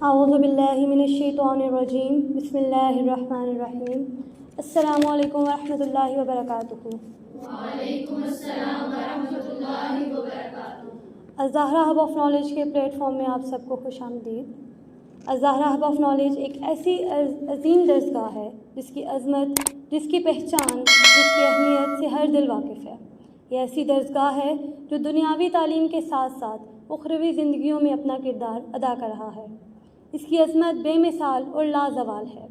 اعوذ باللہ من الشیطان الرجیم بسم اللہ الرحمن الرحیم السلام علیکم ورحمۃ اللہ وبرکاتہ۔ وعلیکم السلام ورحمۃ اللہ وبرکاتہ۔ الزہرا ہب آف نالج کے پلیٹ فارم میں آپ سب کو خوش آمدید۔ الزہرا ہب آف نالج ایک ایسی عظیم درسگاہ ہے جس کی عظمت، جس کی پہچان، جس کی اہمیت سے ہر دل واقف ہے۔ یہ ایسی درسگاہ ہے جو دنیاوی تعلیم کے ساتھ ساتھ اخروی زندگیوں میں اپنا کردار ادا کر رہا ہے۔ اس کی عظمت بے مثال اور لازوال ہے۔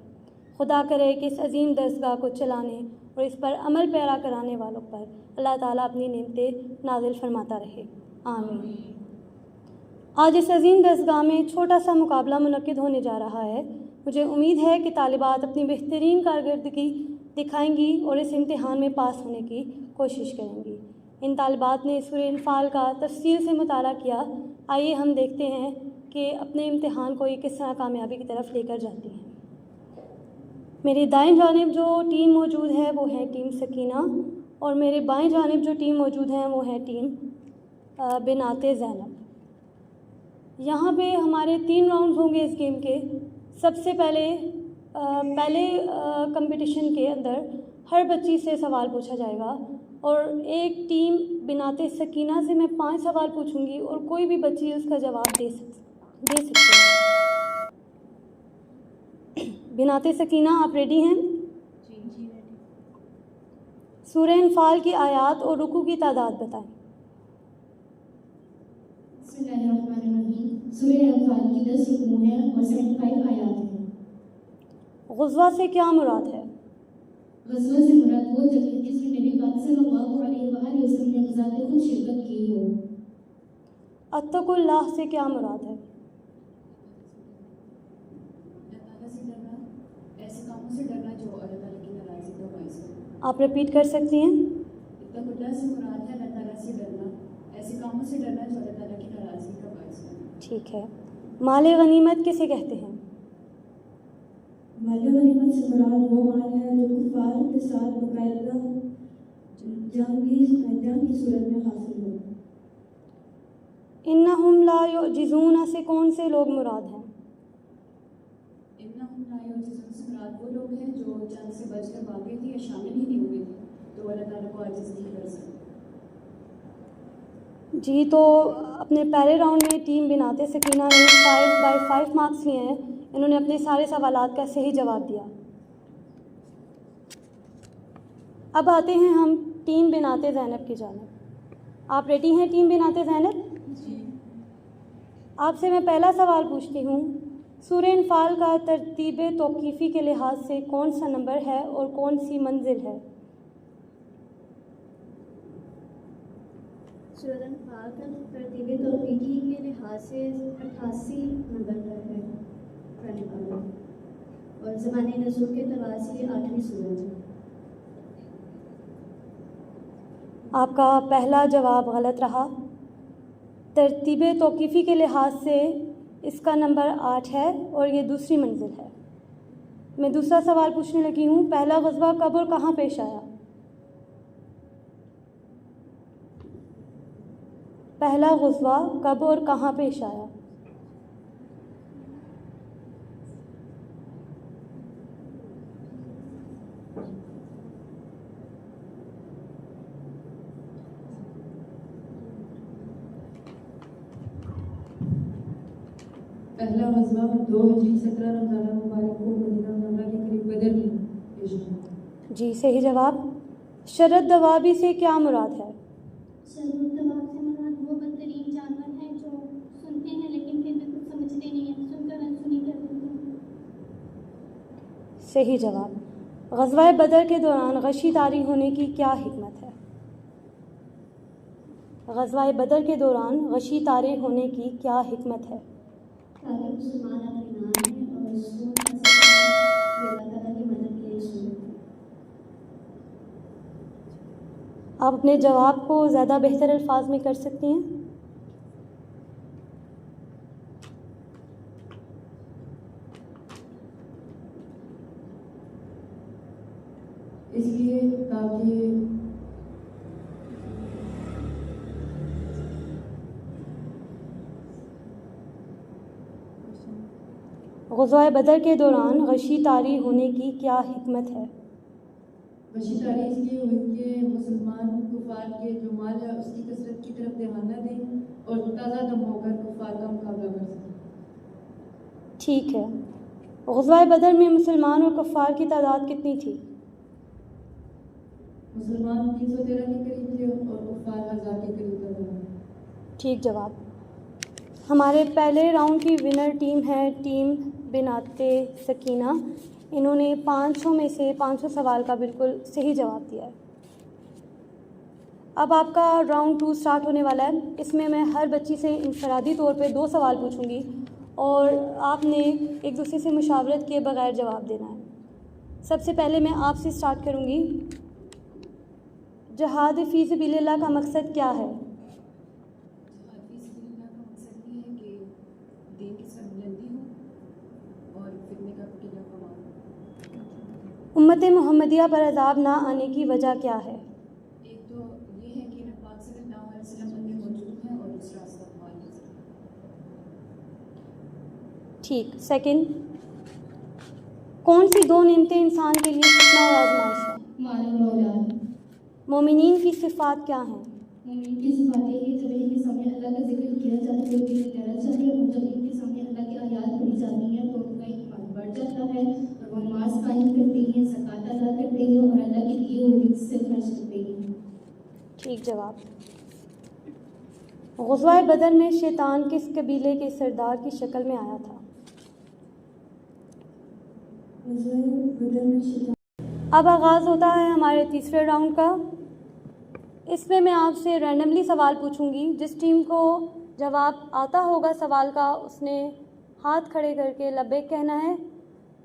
خدا کرے کہ اس عظیم درسگاہ کو چلانے اور اس پر عمل پیرا کرانے والوں پر اللہ تعالیٰ اپنی نعمتیں نازل فرماتا رہے، آمین۔ آج اس عظیم درسگاہ میں چھوٹا سا مقابلہ منعقد ہونے جا رہا ہے۔ مجھے امید ہے کہ طالبات اپنی بہترین کارکردگی دکھائیں گی اور اس امتحان میں پاس ہونے کی کوشش کریں گی۔ ان طالبات نے سورہ انفال کا تفصیل سے مطالعہ کیا۔ آئیے ہم دیکھتے ہیں کہ اپنے امتحان کو یہ کس طرح کامیابی کی طرف لے کر جاتی ہیں۔ میری دائیں جانب جو ٹیم موجود ہے وہ ہے ٹیم سکینہ، اور میرے بائیں جانب جو ٹیم موجود ہیں وہ ہے ٹیم بنات زینب۔ یہاں پہ ہمارے 3 راؤنڈز ہوں گے اس گیم کے۔ سب سے پہلے کمپٹیشن کے اندر ہر بچی سے سوال پوچھا جائے گا، اور ایک ٹیم بنات سکینہ سے میں 5 سوال پوچھوں گی اور کوئی بھی بچی اس کا جواب دے سکتی ہے۔ بنات سکینہ آپ ریڈی ہیں؟ جی ریڈی۔ سورہ انفال کی آیات اور رکوع کی تعداد بتائیں۔ بسم اللہ الرحمن الرحیم۔ سورہ انفال کی 10 رکوع ہیں اور 75 آیات ہیں۔ غزوہ سے کیا مراد ہے؟ غزوہ سے مراد وہ جگہ جس میں نبی پاک صلی اللہ علیہ وآلہ وسلم نے غزوہ میں خود شرکت کی ہو۔ اتقوا اللہ سے کیا مراد ہے؟ ایسے کاموں سے ڈرنا جو اللہ تعالیٰ کی ناراضگی کا باعث ہو۔ آپ ریپیٹ کر سکتی ہیں؟ اتقوا اللہ سے مراد ہے اللہ تعالیٰ سے ڈرنا، ایسے کاموں سے ڈرنا جو اللہ تعالیٰ کی ناراضگی کا باعث ہو۔ ٹھیک ہے۔ مال غنیمت کسے کہتے ہیں؟ مال غنیمت سے مراد وہ مال ہے جو کفار کے ساتھ باقاعدہ جنگ کی صورت میں حاصل ہو۔ انہم لا یعجزون سے کون سے لوگ مراد ہیں؟ انہم لا یعجزون سے مراد وہ لوگ ہیں جو جنگ سے بچ کر بھاگے تھے یا شامل ہی نہیں ہوئے تھے، تو اللہ تعالیٰ کو عاجز نہیں کر سکتے۔ جی، تو اپنے پہلے راؤنڈ میں ٹیم بنات سکینہ نے 5/5 مارکس لیے ہیں۔ انہوں نے اپنے سارے سوالات کا صحیح جواب دیا۔ اب آتے ہیں ہم ٹیم بنات زینب کی جانب۔ آپ ریڈی ہیں ٹیم بنات زینب؟ جی۔ آپ سے میں پہلا سوال پوچھتی ہوں، سورہ انفال کا ترتیب توقیفی کے لحاظ سے کون سا نمبر ہے اور کون سی منزل ہے؟ سورہ انفال کا ترتیب توقیفی کے لحاظ سے 88 نمبر پر ہے قرآن پاک میں، اور زمانۂ نزول کے اعتبار سے یہ 8ویں سورت ہے۔ آپ کا پہلا جواب غلط رہا۔ ترتیب توقیفی کے لحاظ سے اس کا نمبر 8 ہے اور یہ دوسری منزل ہے۔ میں دوسرا سوال پوچھنے لگی ہوں، پہلا غزوہ کب اور کہاں پیش آیا؟ پہلا غزوہ کب اور کہاں پیش آیا؟ پہلا غزوہ 2 ہجری 17 رمضان مبارک کو مدینہ منورہ کے قریب بدر میں پیش آیا۔ جی، صحیح جواب۔ شرد دوابی سے کیا مراد ہے؟ شرط دواب سے مراد وہ بدترین جانور ہیں جو سنتے ہیں لیکن پھر بھی کچھ سمجھتے نہیں ہیں، سن کر انسنی کر دیتے ہیں۔ صحیح جواب۔ غزوہ بدر کے دوران غشی طاری ہونے کی کیا حکمت ہے؟ غزوہ بدر کے دوران غشی طاری ہونے کی کیا حکمت ہے؟ تاکہ مسلمان اطمینان ہیں اور سکون حاصل کریں، یہ اللہ تعالیٰ کی مدد کے لیے صورت ہے۔ آپ اپنے جواب کو زیادہ بہتر الفاظ میں کر سکتی ہیں۔ اس لیے تاکہ غزوہ بدر کے دوران غشی طاری ہونے کی کیا حکمت ہے؟ غشی طاری اس لیے ہوئی کہ مسلمان کفار کے جو مال ہے اس کی کثرت کی طرف دھیان نہ دیں اور تازہ دم ہو کر کفار کا مقابلہ کر سکیں۔ ٹھیک ہے، غزوہ بدر میں مسلمان اور کفار کی تعداد کتنی تھی؟ مسلمان 313 کے قریب تھے اور کفار 1000 کے قریب تھے۔ ٹھیک جواب۔ ہمارے پہلے راؤنڈ کی ونر ٹیم ہے ٹیم بنات سکینہ۔ انہوں نے 500 میں سے 500 سوال کا بالکل صحیح جواب دیا ہے۔ اب آپ کا راؤنڈ 2 سٹارٹ ہونے والا ہے۔ اس میں میں ہر بچی سے انفرادی طور پہ 2 سوال پوچھوں گی اور آپ نے ایک دوسرے سے مشاورت کیے بغیر جواب دینا ہے۔ سب سے پہلے میں آپ سے سٹارٹ کروں گی۔ جہاد فی سبیل اللہ کا مقصد کیا ہے؟ جہاد فی سبیل اللہ کا مقصد یہ ہے کہ دین کی سربلندی ہو اور فتنے کا فتنہ کمال ہو۔ امت محمدیہ پر عذاب نہ آنے کی وجہ کیا ہے؟ ایک تو یہ ہے کہ نبی پاک صلی اللہ علیہ وسلم بندے موجود ہیں اور دوسرا استغفار ہے۔ ٹھیک۔ سیکنڈ، کون سی 2 نعمتیں انسان کے لیے فتنہ اور آزمائش ہے؟ مال اور اولاد۔ مومنین کی صفات کیا ہیں؟ مومن کی صفات یہ ہے جب ان کے سامنے اللہ کا ذکر کیا جاتا ہے تو ان کی ڈرنا چاہیے اور جب ان کے سامنے اللہ کی آیات پڑھی جاتی ہیں تو ان کا ایمان بڑھ جاتا ہے اور وہ نماز قائم کرتے ہیں، زکوٰۃ ادا کرتے ہیں اور اللہ کے دیے ہوئے رزق سے خرچ کرتے ہیں۔ ٹھیک جواب۔ غزوہ بدر میں شیطان کس قبیلے کے سردار کی شکل میں آیا تھا؟ اب آغاز ہوتا ہے ہمارے تیسرے راؤنڈ کا۔ اس میں میں آپ سے رینڈملی سوال پوچھوں گی۔ جس ٹیم کو جواب آتا ہوگا سوال کا اس نے ہاتھ کھڑے کر کے لبیک کہنا ہے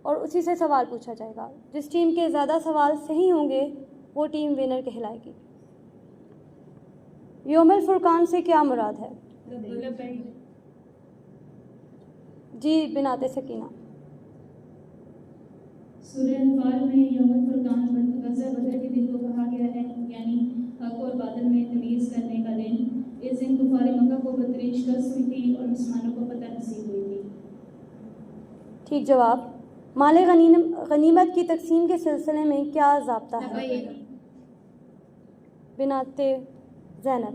اور اسی سے سوال پوچھا جائے گا۔ جس ٹیم کے زیادہ سوال صحیح ہوں گے وہ ٹیم ونر کہلائے گی۔ یوم الفرقان سے کیا مراد ہے؟ جی بنات سکینہ۔ سورہ انفال میں یوم الفرقان غزوہ بدر کے دن کو کہا گیا ہے، یعنی حق اور باطل میں تمیز کرنے کا دن۔ اس دن کفار مکہ کو بدترین شکست ہوئی تھی اور مسلمانوں کو فتح نصیب ہوئی تھی۔ ٹھیک جواب۔ مال غنیمت کی تقسیم کے سلسلے میں کیا ضابطہ ہے؟ بنات زینب۔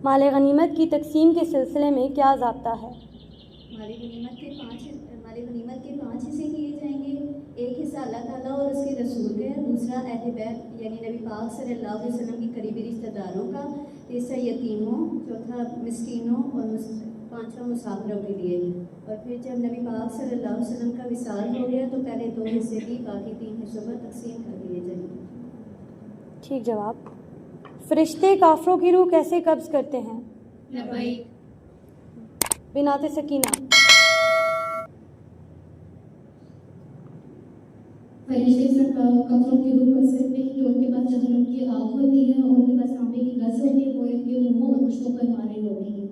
مال غنیمت کی تقسیم کے سلسلے میں کیا ضابطہ ہے؟ مال غنیمت کے 5 حصے کیے جائیں گے۔ ایک حصہ اللہ تعالیٰ اور اس کے رسول کا ہے، دوسرا اہل بیت یعنی نبی پاک صلی اللہ علیہ وسلم کی قریبی رشتہ داروں کا، تیسرا یتیموں، چوتھا مسکینوں اور پانچواں مسافروں کے لیے۔ اور پھر جب نبی پاک صلی اللہ علیہ وسلم کا وصال ہو گیا تو پہلے 2 حصے بھی باقی 3 حصوں پر تقسیم کر دیے جائیں گے۔ ٹھیک جواب۔ فرشتے کافروں کی روح کیسے قبض کرتے ہیں؟ بنات سکینہ۔ فرشتے کفروں کی روح قبض کرتے ہیں کہ ان کے پاس جہنم کی آگ ہوتی ہے اور ان کے پاس تانبے کی گز ہوتی ہے، وہ ان کے منہوں اور پشتوں پر مارے ہوتے ہیں۔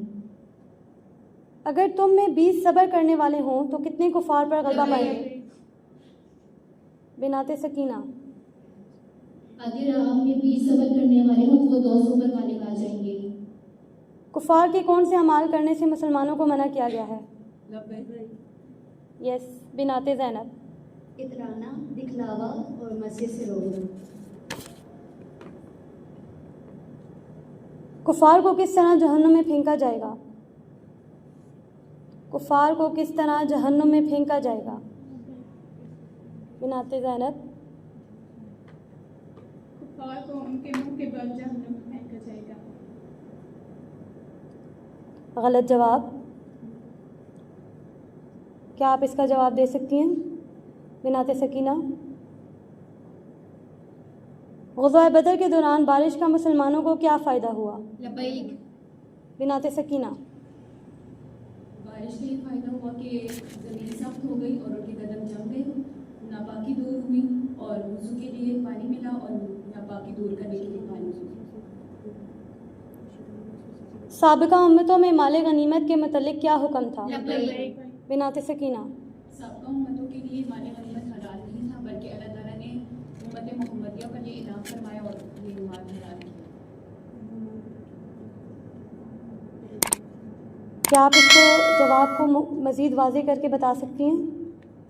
اگر تم میں 20 صبر کرنے والے ہوں تو کتنے کفار پر غلبہ پائیں گے؟ بنات سکینہ۔ اگر آپ میں 20 صبر کرنے والے ہوں تو وہ 200 پر غالب آ جائیں گے۔ کفار کے کون سے اعمال کرنے سے مسلمانوں کو منع کیا گیا ہے؟ یس بنات زینب۔ اترانا، دکھلاوا اور مسجد سے روکنا۔ کفار کو کس طرح جہنم میں پھینکا جائے گا؟ کفار کو کس طرح جہنم میں پھینکا جائے گا؟ بنات زینب۔ کفار کو ان کے منہ کے بل جہنم میں پھینکا جائے گا۔ غلط جواب۔ کیا آپ اس کا جواب دے سکتی ہیں بنات سکینہ؟ غزوہ بدر کے دوران بارش کا مسلمانوں کو کیا فائدہ ہوا؟ بنات سکینہ۔ بارش کا یہ فائدہ ہوا کہ زمین سخت ہو گئی اور ان کے قدم جم گئے، ناپاکی دور ہوئی اور وضو کے لیے پانی ملا اور ناپاکی دور کرنے کے لیے پانی ملا۔ سابقہ امتوں میں مال غنیمت کے متعلق کیا حکم تھا؟ بنات سکینہ۔ سابقہ امتوں کے لیے مال غنیمت حلال نہیں تھا، بلکہ اللہ تعالیٰ نے امت محمدیہ پر یہ انعام فرمایا اور یہ مال حلال کیا۔ کیا آپ اس کو جواب کو مزید واضح کر کے بتا سکتی ہیں؟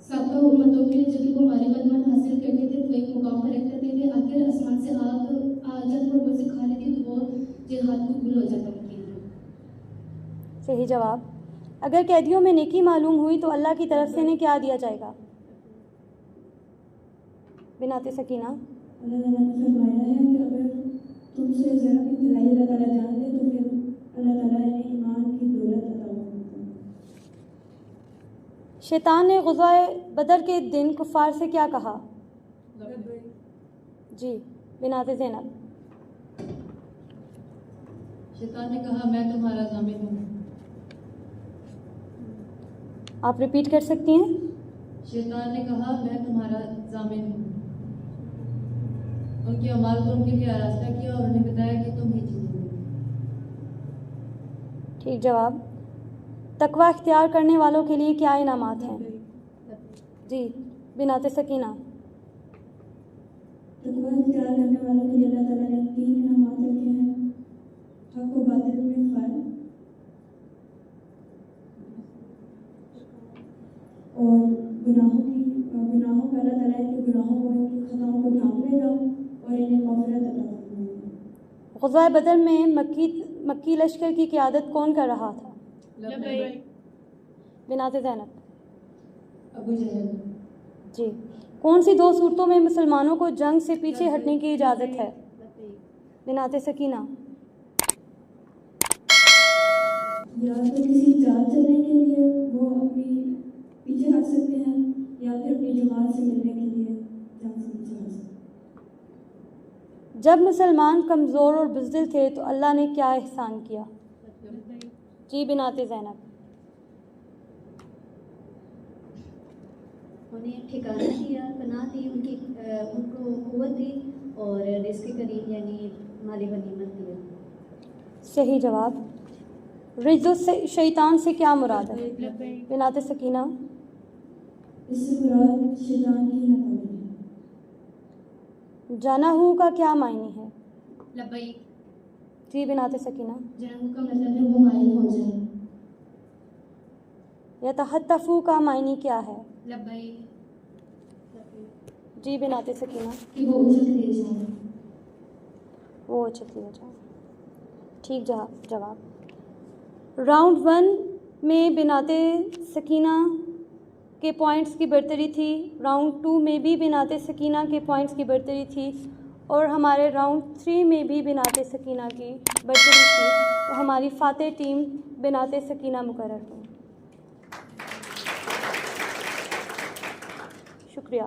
سابقہ امتوں کے لیے جب وہ مالی کلمات حاصل کرتے تھے تو ایک مقام پر رکھتے تھے، اگر آسمان سے آگ آ جب اور وہ سکھا لیتی تو وہ جہاد قبول ہو جاتا ان کے لیے۔ صحیح جواب۔ اگر قیدیوں میں نیکی معلوم ہوئی تو اللہ کی طرف سے انہیں کیا دیا جائے گا؟ بنات سکینہ۔ اللہ تعالیٰ نے فرمایا ہے کہ اگر تم سے ذرا بھی بھلائی اللہ تعالیٰ جان لے تو پھر اللہ تعالیٰ انہیں ایمان کی دولت عطا فرماتا ہے۔ شیطان نے غزوہ بدر کے دن کفار سے کیا کہا؟ جی بنات زینب۔ شیطان نے کہا میں تمہارا ضامن ہوں۔ آپ ریپیٹ کر سکتی ہیں؟ شیطان نے کہا میں تمہارا ضامن ہوں۔ ان کے اعمال کو ان کے لیے آراستہ کیا اور انہیں بتایا کہ تم ہی جیتو گے۔ ٹھیک جواب۔ تقوی اختیار کرنے والوں کے لیے کیا انعامات ہیں؟ جی بنات سکینہ۔ تقویٰ اختیار کرنے والوں کے لیے اللہ تعالیٰ نے 3 انعامات رکھے ہیں: حق و باطل میں فرق، اور گناہوں کا اللہ تعالیٰ کے گناہوں کو ان کی خطاؤں کو ڈھانپ لے گا اور انہیں مغفرت عطا فرمائے گا۔ غزوہ بدر میں مکی لشکر کی قیادت کون کر رہا تھا؟ بنات زینب۔ ابو جہل۔ جی۔ کون سی 2 صورتوں میں مسلمانوں کو جنگ سے پیچھے ہٹنے کی اجازت ہے؟ بنات سکینہ۔ یا تو کسی چال چلنے کے لیے وہ اپنی پیچھے ہٹ سکتے ہیں، یا پھر اپنی جماعت سے ملنے کے لیے جنگ سے پیچھے ہٹ سکتے ہیں۔ جب مسلمان کمزور اور بزدل تھے تو اللہ نے کیا احسان کیا؟ جی بنات زینب۔ انہیں ٹھکانہ دیا، پناہ دی، ان کو قوت دی اور رزق کریم یعنی مالی غنیمت دیا۔ صحیح جواب۔ رجز شیطان سے کیا مراد ہے؟ بنات سکینہ۔ اس سے مراد شیطان کی ناکامی ہے۔ جناحو کا کیا معنی ہے؟ لبیک۔ جی بنات سکینہ۔ جنہوں کا مطلب ہے وہ مائل ہو جائے۔ یتحتفو کا معنی کیا ہے؟ لبیک، جی بنات سکینہ۔ کہ وہ اچھل لے جائیں۔ وہ اچھتی ہو جائے۔ ٹھیک جواب۔ راؤنڈ 1 میں بنات سکینہ کے پوائنٹس کی برتری تھی، راؤنڈ 2 میں بھی بنات سکینہ کے پوائنٹس کی برتری تھی، اور ہمارے راؤنڈ 3 میں بھی بنات سکینہ کی برتری تھی، تو ہماری فاتح ٹیم بنات سکینہ مقرر ہوئی۔ شکریہ۔